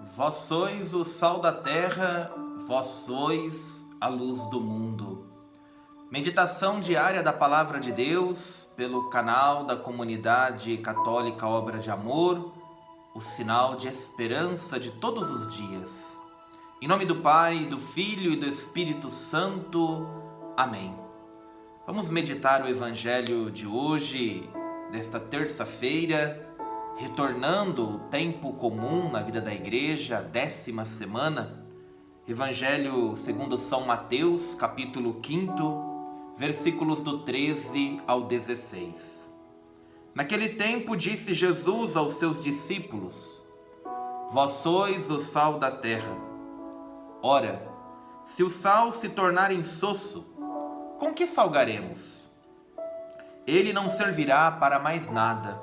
Vós sois o sal da terra, vós sois a luz do mundo. Meditação diária da Palavra de Deus pelo canal da Comunidade Católica Obra de Amor, o sinal de esperança de todos os dias. Em nome do Pai, do Filho e do Espírito Santo. Amém. Vamos meditar o Evangelho de hoje, desta terça-feira, retornando o tempo comum na vida da igreja, a 10ª semana, Evangelho segundo São Mateus, capítulo 5, versículos do 13 ao 16. Naquele tempo disse Jesus aos seus discípulos: Vós sois o sal da terra. Ora, se o sal se tornar insosso, com que salgaremos? Ele não servirá para mais nada,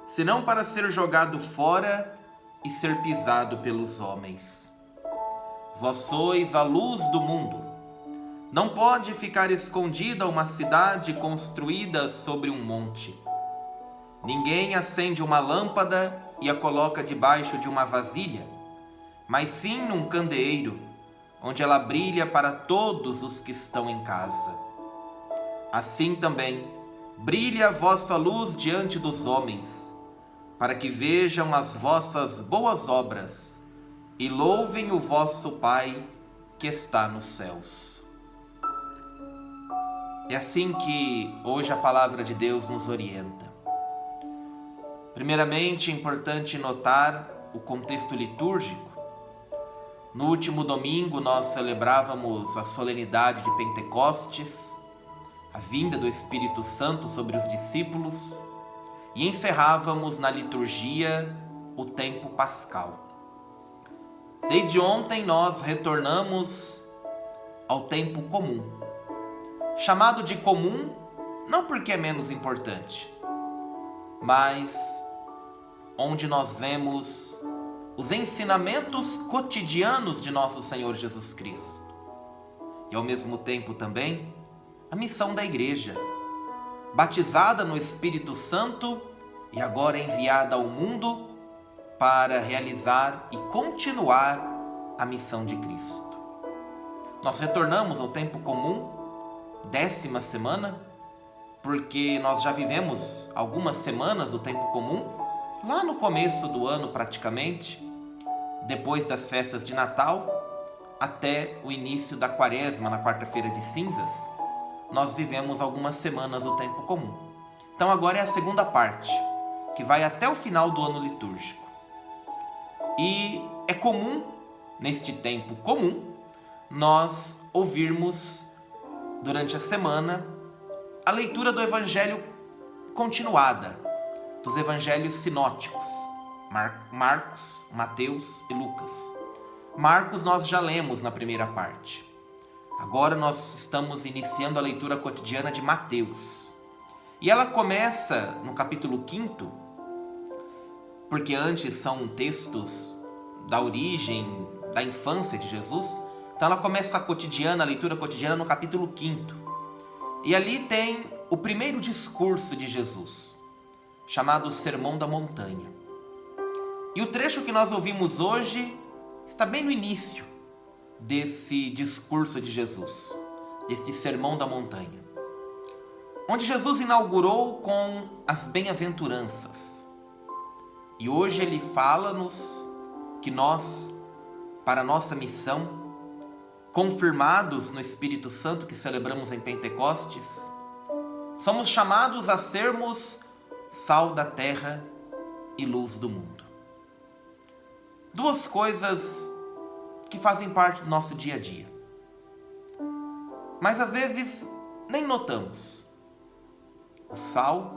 senão para ser jogado fora e ser pisado pelos homens. Vós sois a luz do mundo. Não pode ficar escondida uma cidade construída sobre um monte. Ninguém acende uma lâmpada e a coloca debaixo de uma vasilha, mas sim num candeeiro, onde ela brilha para todos os que estão em casa. Assim também, brilhe a vossa luz diante dos homens, para que vejam as vossas boas obras e louvem o vosso Pai que está nos céus. É assim que hoje a palavra de Deus nos orienta. Primeiramente, é importante notar o contexto litúrgico. No último domingo nós celebrávamos a solenidade de Pentecostes, a vinda do Espírito Santo sobre os discípulos, e encerrávamos na liturgia o tempo pascal. Desde ontem nós retornamos ao tempo comum, chamado de comum não porque é menos importante, mas onde nós vemos os ensinamentos cotidianos de nosso Senhor Jesus Cristo e ao mesmo tempo também a missão da igreja, batizada no Espírito Santo e agora enviada ao mundo para realizar e continuar a missão de Cristo. Nós retornamos ao tempo comum, 10ª semana, porque nós já vivemos algumas semanas do tempo comum, lá no começo do ano praticamente, depois das festas de Natal, até o início da Quaresma, na quarta-feira de cinzas, nós vivemos algumas semanas do tempo comum. Então agora é a segunda parte, que vai até o final do ano litúrgico. E é comum, neste tempo comum, nós ouvirmos durante a semana a leitura do Evangelho continuada, dos Evangelhos sinóticos, Marcos, Mateus e Lucas. Marcos nós já lemos na primeira parte. Agora nós estamos iniciando a leitura cotidiana de Mateus. E ela começa no capítulo 5, porque antes são textos da origem, da infância de Jesus. Então ela começa a leitura cotidiana no capítulo 5. E ali tem o primeiro discurso de Jesus, chamado Sermão da Montanha. E o trecho que nós ouvimos hoje está bem no início desse discurso de Jesus, deste Sermão da Montanha, onde Jesus inaugurou com as bem-aventuranças. E hoje ele fala-nos que nós, para a nossa missão, confirmados no Espírito Santo que celebramos em Pentecostes, somos chamados a sermos sal da terra e luz do mundo. Duas coisas que fazem parte do nosso dia a dia, mas às vezes nem notamos. O sal,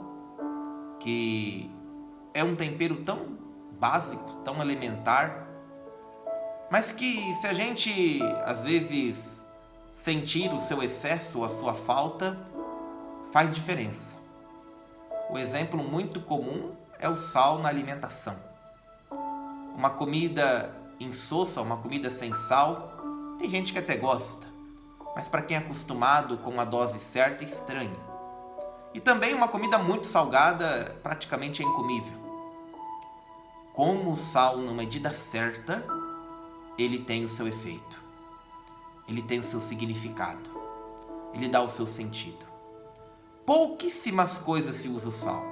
que é um tempero tão básico, tão elementar, mas que se a gente às vezes sentir o seu excesso ou a sua falta, faz diferença. O exemplo muito comum é o sal na alimentação. Uma comida insossa, uma comida sem sal, tem gente que até gosta, mas para quem é acostumado com a dose certa, estranha. E também uma comida muito salgada praticamente é incomível. como o sal, na medida certa, ele tem o seu efeito. Ele tem o seu significado. Ele dá o seu sentido. Pouquíssimas coisas se usa o sal.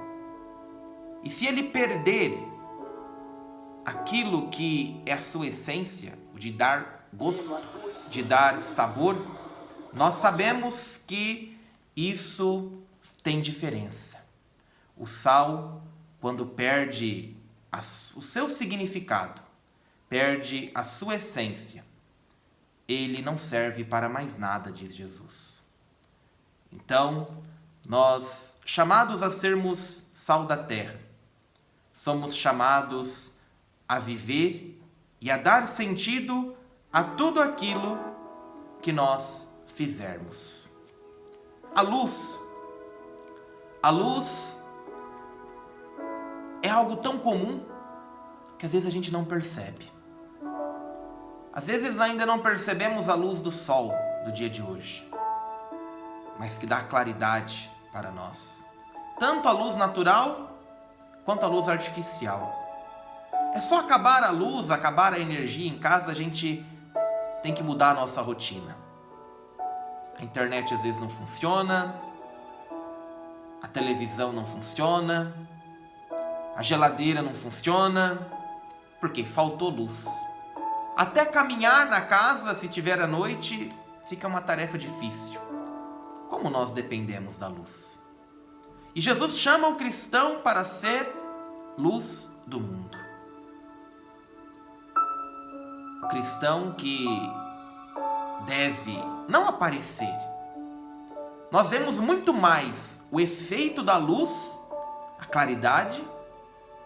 E se ele perder aquilo que é a sua essência, o de dar gosto, de dar sabor, nós sabemos que isso tem diferença. O sal, quando perde o seu significado, perde a sua essência, ele não serve para mais nada, diz Jesus. Então, nós, chamados a sermos sal da terra, somos chamados a viver e a dar sentido a tudo aquilo que nós fizermos. A luz é algo tão comum que às vezes a gente não percebe. Às vezes ainda não percebemos a luz do sol do dia de hoje, mas que dá claridade para nós. Tanto a luz natural quanto a luz artificial. É só acabar a luz, acabar a energia em casa, a gente tem que mudar a nossa rotina. A internet às vezes não funciona, a televisão não funciona, a geladeira não funciona, porque faltou luz. Até caminhar na casa, se tiver à noite, fica uma tarefa difícil. Como nós dependemos da luz. E Jesus chama o cristão para ser luz do mundo. O cristão que deve não aparecer. Nós vemos muito mais o efeito da luz, a claridade,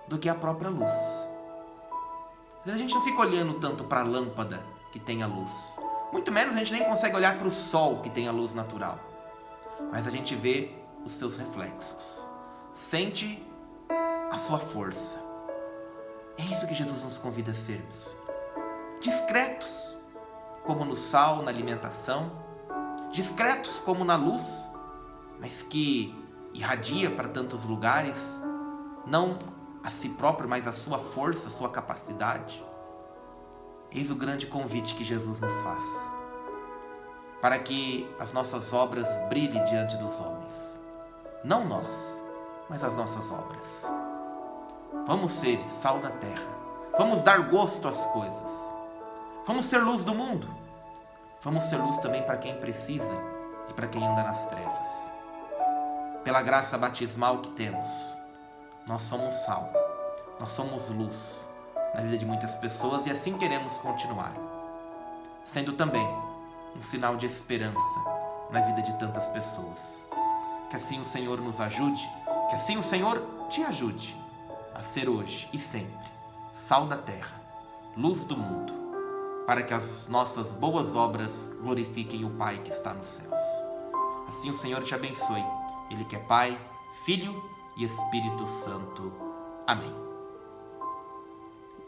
do que a própria luz. Às vezes a gente não fica olhando tanto para a lâmpada que tem a luz. Muito menos a gente nem consegue olhar para o sol que tem a luz natural. Mas a gente vê os seus reflexos. Sente a sua força. É isso que Jesus nos convida a sermos. Discretos, como no sal, na alimentação. Discretos como na luz, mas que irradia para tantos lugares, não a si próprio, mas a sua força, a sua capacidade. Eis o grande convite que Jesus nos faz, para que as nossas obras brilhem diante dos homens. Não nós, mas as nossas obras. Vamos ser sal da terra. Vamos dar gosto às coisas. Vamos ser luz do mundo. Vamos ser luz também para quem precisa e para quem anda nas trevas. Pela graça batismal que temos, nós somos sal, nós somos luz na vida de muitas pessoas e assim queremos continuar, sendo também um sinal de esperança na vida de tantas pessoas. Que assim o Senhor nos ajude, que assim o Senhor te ajude a ser hoje e sempre sal da terra, luz do mundo, para que as nossas boas obras glorifiquem o Pai que está nos céus. Assim o Senhor te abençoe, Ele que é Pai, Filho e Espírito Santo. Amém.